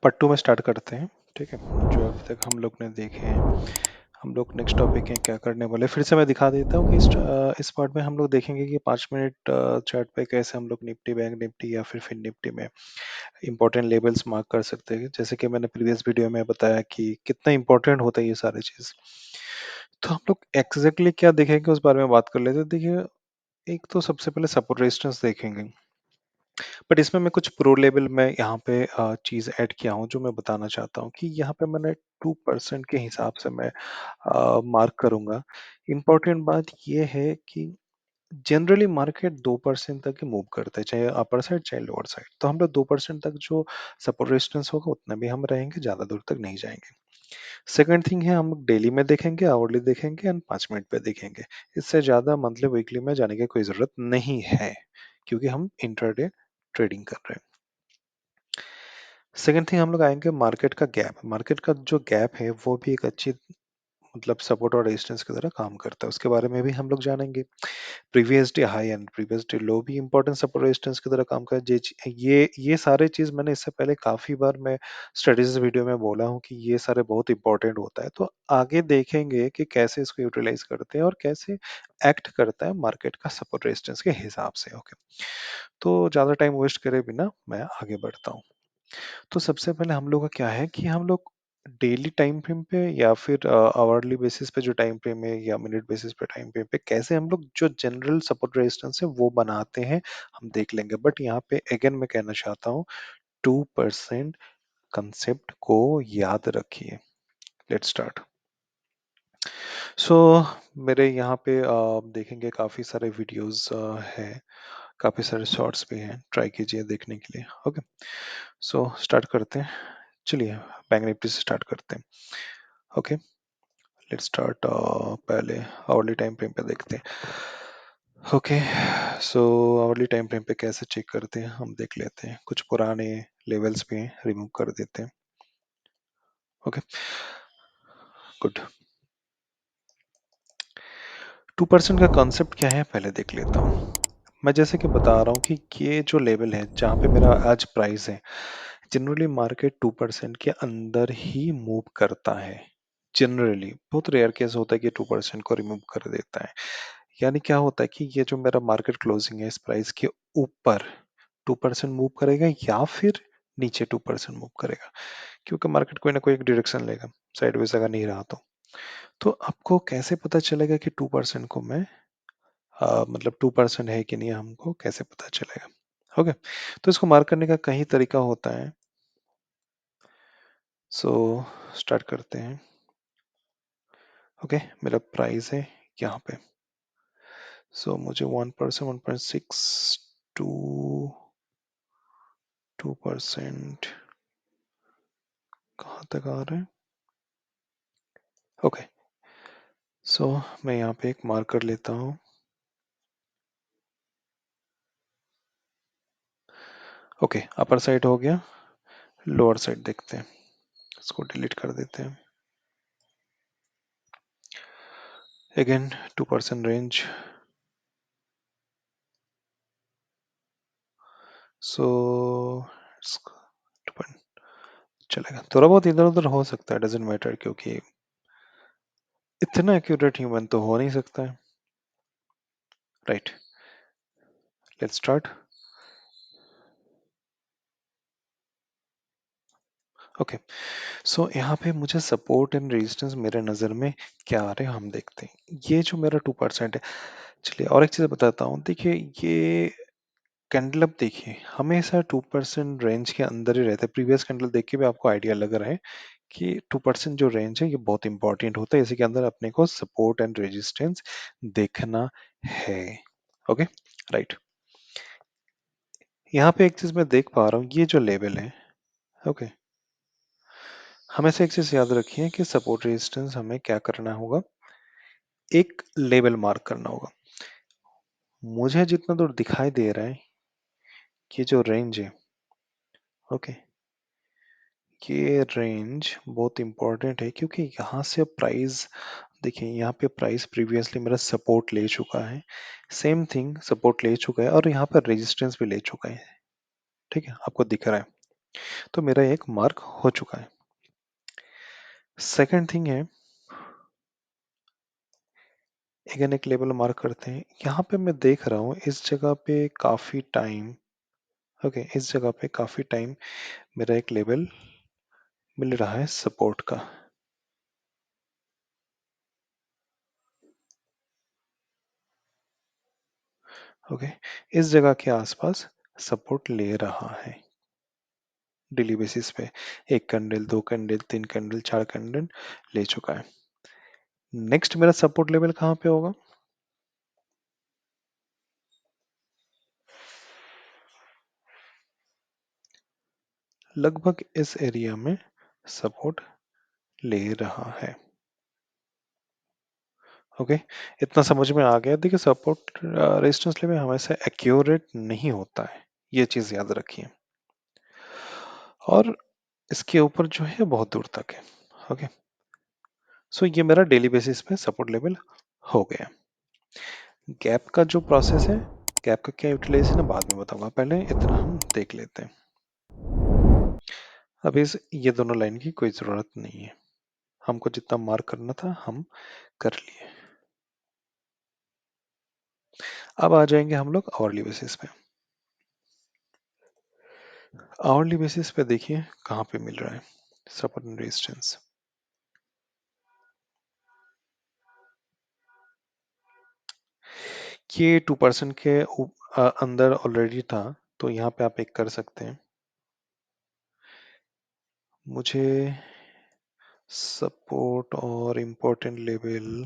Part 2 में start करते हैं। ठीक है, जो अभी तक हम लोग ने देखे हैं, हम लोग नेक्स्ट टॉपिक है क्या करने वाले। फिर से मैं दिखा देता हूँ कि इस पार्ट में हम लोग देखेंगे कि 5 मिनट चार्ट पे कैसे हम लोग निफ्टी, बैंक निफ्टी या फिर निफ्टी में इंपॉर्टेंट लेवल्स मार्क कर सकते हैं। जैसे कि मैंने प्रीवियस वीडियो में बताया कि कितना इंपॉर्टेंट होता है ये सारी चीज। तो हम लोग एग्जैक्टली क्या देखेंगे उस बारे में बात कर लेते हैं। देखिए, एक तो सबसे पहले सपोर्ट रेजिस्टेंस देखेंगे, बट इसमें मैं कुछ प्रो लेवल में यहाँ पे चीज ऐड किया हूँ जो मैं बताना चाहता हूँ कि यहाँ पे मैंने 2% के हिसाब से मैं मार्क करूंगा। इम्पोर्टेंट बात ये है कि जनरली मार्केट 2% तक ही मूव करता है, चाहे अपर साइड चाहे लोअर साइड। तो हम लोग 2% तक जो सपोर्ट रेजिस्टेंस होगा उतना भी हम रहेंगे, ज्यादा दूर तक नहीं जाएंगे। सेकंड थिंग है, हम लोग डेली में देखेंगे, आवरली देखेंगे एंड 5 मिनट पे देखेंगे। इससे ज्यादा मंथली वीकली में जाने की कोई जरूरत नहीं है, क्योंकि हम इंटरडे ट्रेडिंग कर रहे हैं। सेकंड थिंग, हम लोग आएंगे मार्केट का गैप। मार्केट का जो गैप है वो भी एक अच्छी मतलब सपोर्ट और रेजिस्टेंस की तरह काम करता है, उसके बारे में भी हम लोग जानेंगे। Previous day high and previous day लो भी इंपॉर्टेंट सपोर्ट रेजिस्टेंस की तरह काम कर। ये सारे चीज मैंने इससे पहले काफी बार मैं स्टडीज वीडियो में बोला हूँ कि ये सारे बहुत इंपॉर्टेंट होता है। तो आगे देखेंगे कि कैसे इसको यूटिलाइज करते हैं और कैसे एक्ट करता है मार्केट का सपोर्ट रेजिस्टेंस के हिसाब से। ओके, तो ज्यादा टाइम वेस्ट करे बिना मैं आगे बढ़ता हूँ। तो सबसे पहले हम लोग का क्या है कि हम लोग डेली टाइम फ्रेम पे या फिर आवरली बेसिस पे जो टाइम फ्रेम है या मिनट बेसिस पे टाइम फ्रेम पे कैसे हम लोग जो जनरल सपोर्ट रेजिस्टेंस है वो बनाते हैं, हम देख लेंगे। बट यहाँ पे अगेन मैं कहना चाहता हूँ, 2% कंसेप्ट को याद रखिए। Let's start. सो मेरे यहाँ पे आप देखेंगे काफी सारे वीडियोस है, काफी सारे शॉर्ट्स भी हैं, ट्राई कीजिए देखने के लिए। ओके, सो स्टार्ट करते हैं। चलिए बैंक निफ्टी से स्टार्ट करते हैं। Okay, let's start. पहले आवरली टाइम फ्रेम पे देखते हैं। ओके, सो आवरली टाइम फ्रेम पे कैसे चेक करते हैं हम देख लेते हैं। कुछ पुराने लेवल्स भी रिमूव कर देते हैं। Okay, good. 2% का कॉन्सेप्ट क्या है पहले देख लेता हूँ। मैं जैसे कि बता रहा हूँ कि ये जो लेवल है जहाँ पे मेरा आज प्राइस है, जनरली मार्केट 2% के अंदर ही मूव करता है। जनरली बहुत रेयर केस होता है कि 2% को रिमूव कर देता है। यानी क्या होता है कि ये जो मेरा मार्केट क्लोजिंग है इस प्राइस के ऊपर 2% मूव करेगा या फिर नीचे 2% मूव करेगा, क्योंकि मार्केट कोई ना कोई एक डायरेक्शन लेगा साइडवेज अगर नहीं रहा तो आपको कैसे पता चलेगा कि 2% को मैं मतलब 2% है कि नहीं, हमको कैसे पता चलेगा। ओके, तो इसको मार्क करने का कई तरीका होता है। सो स्टार्ट करते हैं। ओके, मेरा प्राइस है यहाँ पे। सो मुझे 1%, 1.6 टू 2% कहाँ तक आ रहा है। ओके, सो मैं यहाँ पे एक मार्कर लेता हूँ। ओके, अपर साइड हो गया, लोअर साइड देखते हैं। इसको डिलीट कर देते हैं। Again 2% range. सो चलेगा, थोड़ा बहुत इधर उधर हो सकता है, डजेंट मैटर, क्योंकि इतना एक्यूरेट ह्यूमन तो हो नहीं सकता है। Right, let's start. ओके, सो यहाँ पे मुझे सपोर्ट एंड रेजिस्टेंस मेरे नज़र में क्या आ रहे हैं हम देखते हैं। ये जो मेरा 2% है, चलिए और एक चीज़ बताता हूँ। देखिए, ये कैंडल अब देखिए हमेशा 2% रेंज के अंदर ही रहता है। प्रीवियस कैंडल देख के भी आपको आइडिया लग रहा है कि 2% जो रेंज है ये बहुत इंपॉर्टेंट होता है। इसी के अंदर अपने को सपोर्ट एंड रेजिस्टेंस देखना है। Okay, right. यहाँ पे एक चीज मैं देख पा रहा हूँ, ये जो लेवल है। ओके, हमेशा एक चीज याद रखिए कि सपोर्ट रेजिस्टेंस हमें क्या करना होगा, एक लेवल मार्क करना होगा। मुझे जितना दूर दिखाई दे रहा है कि जो रेंज है, ओके, ये रेंज बहुत इंपॉर्टेंट है, क्योंकि यहाँ से प्राइस देखिए, यहाँ पे प्राइस प्रीवियसली मेरा सपोर्ट ले चुका है, सेम थिंग सपोर्ट ले चुका है और यहाँ पर रेजिस्टेंस भी ले चुका है। ठीक है, आपको दिख रहा है। तो मेरा एक मार्क हो चुका है। सेकंड थिंग है, अगेन एक लेबल मार्क करते हैं। यहाँ पे मैं देख रहा हूँ इस जगह पे काफी टाइम, ओके, इस जगह पे काफी टाइम मेरा एक लेबल मिल रहा है सपोर्ट का। ओके, इस जगह के आसपास सपोर्ट ले रहा है डेली बेसिस पे। एक कैंडल, दो कैंडल, तीन कैंडल, चार कैंडल ले चुका है। नेक्स्ट मेरा सपोर्ट लेवल कहाँ पे होगा? लगभग इस एरिया में सपोर्ट ले रहा है। ओके, इतना समझ में आ गया। देखिए, सपोर्ट रेजिस्टेंस लेवल हमेशा एक्यूरेट नहीं होता है, ये चीज याद रखिए। और इसके ऊपर जो है बहुत दूर तक है। ओके, सो ये मेरा डेली बेसिस पे सपोर्ट लेवल हो गया। गैप का जो प्रोसेस है, गैप का क्या यूटिलाइजेशन है बाद में बताऊंगा, पहले इतना हम देख लेते हैं। अब इस ये दोनों लाइन की कोई जरूरत नहीं है, हमको जितना मार्क करना था हम कर लिए। अब आ जाएंगे हम लोग आवरली बेसिस पे। आवरली बेसिस पे देखिए कहाँ पे मिल रहा है सपोर्ट एंड रेजिस्टेंस। ये 2% के अंदर ऑलरेडी था, तो यहाँ पे आप एक कर सकते हैं। मुझे सपोर्ट और इम्पोर्टेंट लेवल,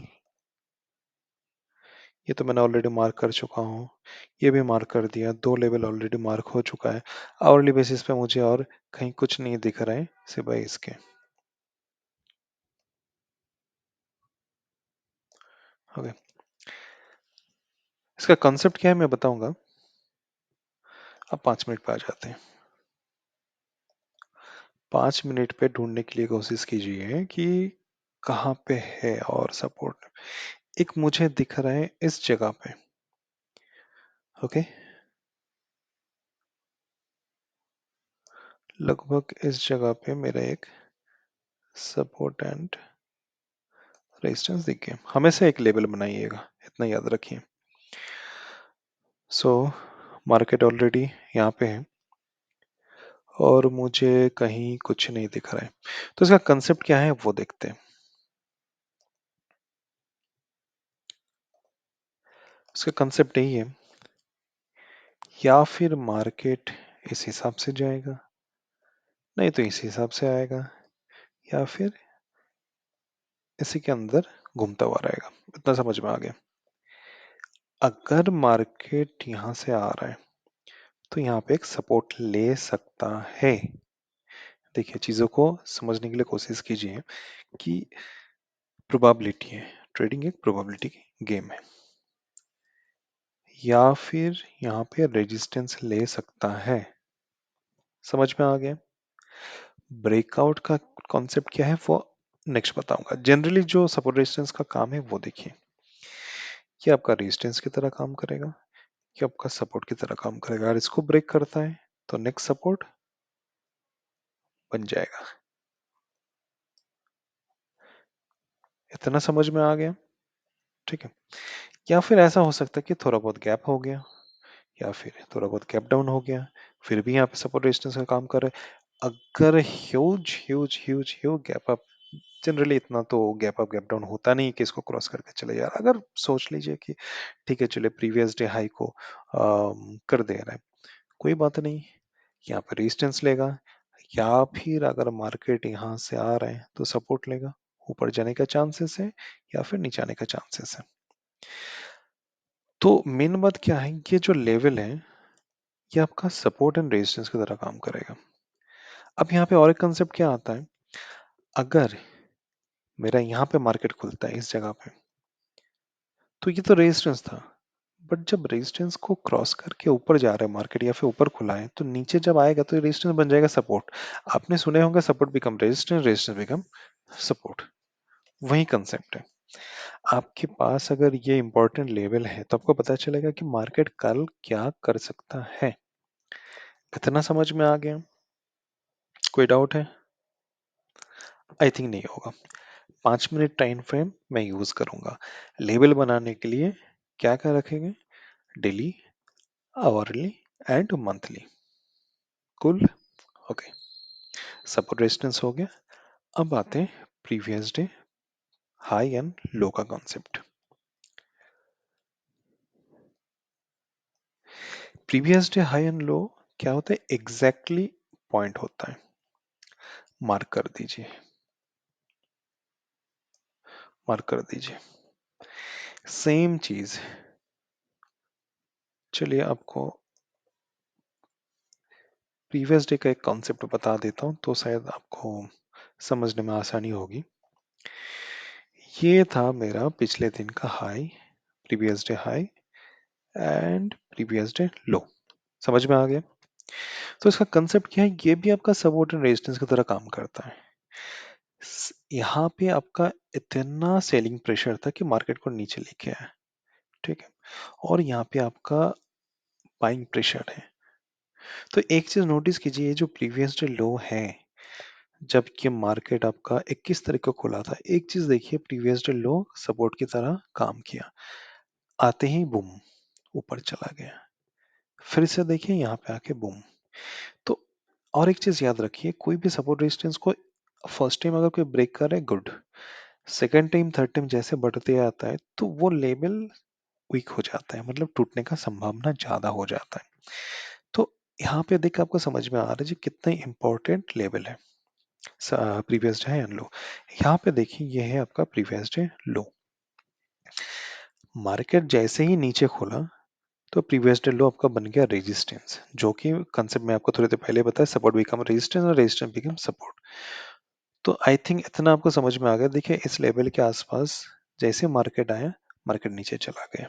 ये तो मैंने ऑलरेडी मार्क कर चुका हूँ, ये भी मार्क कर दिया, दो लेवल ऑलरेडी मार्क हो चुका है। आवरली बेसिस पे मुझे और कहीं कुछ नहीं दिख रहा है सिवाय इसके। ओके, इसका कॉन्सेप्ट क्या है मैं बताऊंगा। अब 5 मिनट पे आ जाते हैं। 5 मिनट पे ढूंढने के लिए कोशिश कीजिए कि कहाँ पे है और सपोर्ट। एक मुझे दिख रहा है इस जगह पे। ओके, लगभग इस जगह पे मेरा एक सपोर्ट एंड रेजिस्टेंस दिख गया। हमेशा एक लेवल बनाइएगा, इतना याद रखिए। सो मार्केट ऑलरेडी यहाँ पे है और मुझे कहीं कुछ नहीं दिख रहा है, तो इसका कंसेप्ट क्या है वो देखते हैं। इसका कंसेप्ट यही है, या फिर मार्केट इस हिसाब से जाएगा, नहीं तो इस हिसाब से आएगा, या फिर इसी के अंदर घूमता हुआ रहेगा। इतना समझ में आ गया। अगर मार्केट यहां से आ रहा है तो यहाँ पे एक सपोर्ट ले सकता है। देखिए, चीजों को समझने के लिए कोशिश कीजिए कि प्रोबेबिलिटी है, ट्रेडिंग एक प्रोबेबिलिटी गेम है। या फिर यहाँ पे रेजिस्टेंस ले सकता है। समझ में आ गया। ब्रेकआउट का कॉन्सेप्ट क्या है वो नेक्स्ट बताऊंगा। जनरली जो सपोर्ट रेजिस्टेंस का काम है वो देखिए, ये आपका रेजिस्टेंस की तरह काम करेगा, ये आपका सपोर्ट की तरह काम करेगा। अगर इसको ब्रेक करता है तो नेक्स्ट सपोर्ट बन जाएगा। इतना समझ में आ गया? ठीक है। या फिर ऐसा हो सकता है कि थोड़ा बहुत गैप हो गया, या फिर थोड़ा बहुत गैप डाउन हो गया, फिर भी यहाँ पे सपोर्ट रेजिस्टेंस का काम कर रहा है। अगर huge huge huge huge gap up, generally इतना तो गैप अप गैप डाउन होता नहीं कि इसको क्रॉस करके चले यार। अगर सोच लीजिए कि ठीक है चलिए प्रीवियस डे हाई को कर दे रहा है, कोई बात नहीं, यहाँ पे रेजिस्टेंस लेगा। या फिर अगर मार्केट यहाँ से आ रहे हैं तो सपोर्ट लेगा, ऊपर जाने का चांसेस है या फिर नीचे आने का चांसेस है। तो मेन बात क्या है, ये जो लेवल है ये आपका सपोर्ट एंड रेजिस्टेंस की तरह काम करेगा। अब यहाँ पे और एक कंसेप्ट क्या आता है, अगर मेरा यहाँ पे मार्केट खुलता है इस जगह पे, तो ये तो रेजिस्टेंस था, बट जब रेजिस्टेंस को क्रॉस करके ऊपर जा रहा है मार्केट या फिर ऊपर खुला है, तो नीचे जब आएगा तो रेजिस्टेंस बन जाएगा सपोर्ट। आपने सुने होंगे support become resistance, resistance become support, वही कंसेप्ट है। आपके पास अगर ये इंपॉर्टेंट लेवल है तो आपको पता चलेगा कि मार्केट कल क्या कर सकता है। इतना समझ में आ गया? कोई डाउट है? आई थिंक नहीं होगा। 5 मिनट टाइम फ्रेम मैं यूज करूंगा लेबल बनाने के लिए। क्या क्या रखेंगे? Daily, hourly and monthly. Cool, okay. Support resistance हो गया। अब आते हैं previous day high and low का concept. Previous day high and low क्या होता है? एग्जैक्टली पॉइंट होता है। मार्क कर दीजिए, मार्क कर दीजिए। सेम चीज, चलिए आपको प्रीवियस डे का एक कॉन्सेप्ट बता देता हूँ तो शायद आपको समझने में आसानी होगी। ये था मेरा पिछले दिन का high, previous day high and previous day लो। समझ में आ गया? तो इसका कंसेप्ट क्या है? ये भी आपका सपोर्ट एंड रेजिस्टेंस की तरह काम करता है। यहाँ पे आपका इतना सेलिंग प्रेशर था कि मार्केट को नीचे लेके आया, ठीक है, और यहाँ पे आपका बाइंग प्रेशर है। तो एक चीज नोटिस कीजिए, ये जो प्रीवियस डे लो है, जब कि मार्केट आपका 21 तारीख को खुला था, एक चीज देखिए, प्रीवियस डे लो सपोर्ट की तरह काम किया, आते ही बूम ऊपर चला गया। फिर से देखिए यहाँ पे आके बूम। तो और एक चीज याद रखिए, कोई भी सपोर्ट रेजिस्टेंस को फर्स्ट टाइम अगर कोई ब्रेक करे, good. Second time, third time जैसे बढ़ते आता है तो वो लेवल वीक हो जाता है, मतलब टूटने का संभावना ज्यादा हो जाता है। तो यहाँ पे देख आपको समझ में आ रहा है जी कितना इंपॉर्टेंट लेवल है प्रीवियस डे एंड लो। यहाँ पे देखिए ये है आपका प्रीवियस डे लो। मार्केट जैसे ही नीचे खोला तो प्रीवियस डे लो आपका बन गया रेजिस्टेंस, जो कि कंसेप्ट में आपको थोड़ी देर पहले बताया, सपोर्ट बिकम रेजिस्टेंस और रेजिस्टेंस बिकम सपोर्ट। तो आई थिंक इतना आपको समझ में आ गया। देखिए इस लेवल के आसपास जैसे मार्केट आया, मार्केट नीचे चला गया।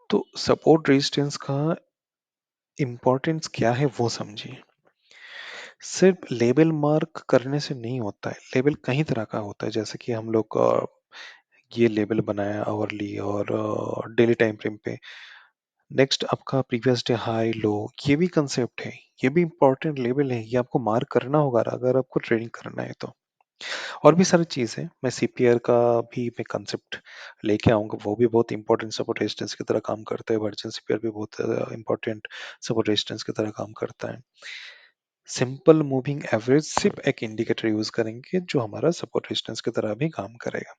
तो सपोर्ट रेजिस्टेंस का इंपॉर्टेंस क्या है वो समझिए। सिर्फ लेबल मार्क करने से नहीं होता है, लेबल कई तरह का होता है, जैसे कि हम लोग ये लेबल बनाया आवरली और डेली टाइम फ्रेम पे। नेक्स्ट आपका प्रीवियस डे हाई लो, ये भी कंसेप्ट है, ये भी इंपॉर्टेंट लेवल है, ये आपको मार्क करना होगा अगर आपको ट्रेडिंग करना है तो। और भी सारी चीज है, मैं सीपीआर का भी मैं कंसेप्ट लेके आऊंगा, वो भी बहुत इंपॉर्टेंट सपोर्ट रेजिस्टेंस की तरह काम करता है। वर्जन सीपीआर भी बहुत इंपॉर्टेंट सपोर्ट रेजिस्टेंस की तरह काम करता है। सिंपल मूविंग एवरेज सिर्फ एक इंडिकेटर यूज करेंगे जो हमारा सपोर्ट रेजिस्टेंस की तरह भी काम करेगा।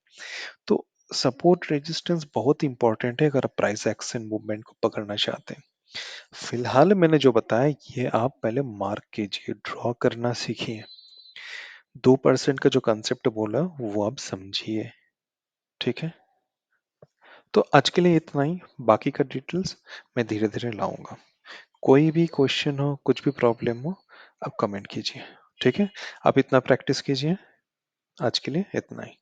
तो सपोर्ट रेजिस्टेंस बहुत इंपॉर्टेंट है अगर आप प्राइस एक्शन मूवमेंट को पकड़ना चाहते हैं। फिलहाल मैंने जो बताया ये आप पहले मार्क कीजिए, ड्रॉ करना सीखिए। 2% का जो कंसेप्ट बोला वो आप समझिए, ठीक है। तो आज के लिए इतना ही, बाकी का डिटेल्स मैं धीरे धीरे लाऊंगा। कोई भी क्वेश्चन हो, कुछ भी प्रॉब्लम हो, आप कमेंट कीजिए, ठीक है। आप इतना प्रैक्टिस कीजिए। आज के लिए इतना ही।